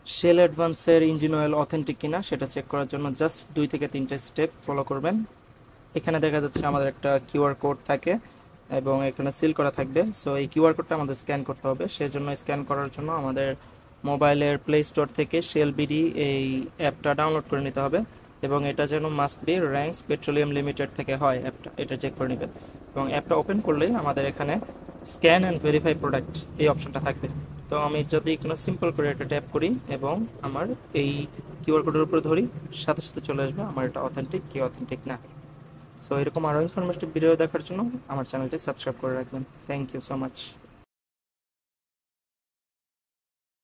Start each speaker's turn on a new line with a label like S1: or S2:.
S1: Shell অ্যাডভান্সের engine oil authentic কিনা সেটা check করার জন্য জাস্ট 2 থেকে 3টে স্টেপ ফলো করবেন। এখানে দেখা যাচ্ছে আমাদের একটা কিউআর কোড থাকে এবং এখানে সিল করা থাকবে। সো এই কিউআর কোডটা আমাদের স্ক্যান করতে হবে। সেজন্য স্ক্যান করার জন্য আমাদের মোবাইলের প্লে স্টোর থেকে শেল বিডি এই অ্যাপটা ডাউনলোড করে নিতে হবে এবং এটা যেন must be ranks petroleum limited থেকে হয় অ্যাপটা, এটা চেক করে নেবেন। এবং অ্যাপটা ওপেন করলেই আমাদের এখানে স্ক্যান অ্যান্ড ভেরিফাই প্রোডাক্ট এই অপশনটা থাকবে। তো আমি যদি কোনো সিম্পল করে এটা ট্যাপ করি এবং আমার এই কিউআর কোডের উপরে ধরি, সাথে সাথে চলে আসবে আমার এটা অথেন্টিক কি অথেন্টিক না। সো এরকম আরও ইনফরমেটিভ ভিডিও দেখার জন্য আমার চ্যানেলটি সাবস্ক্রাইব করে রাখবেন। Thank you so much.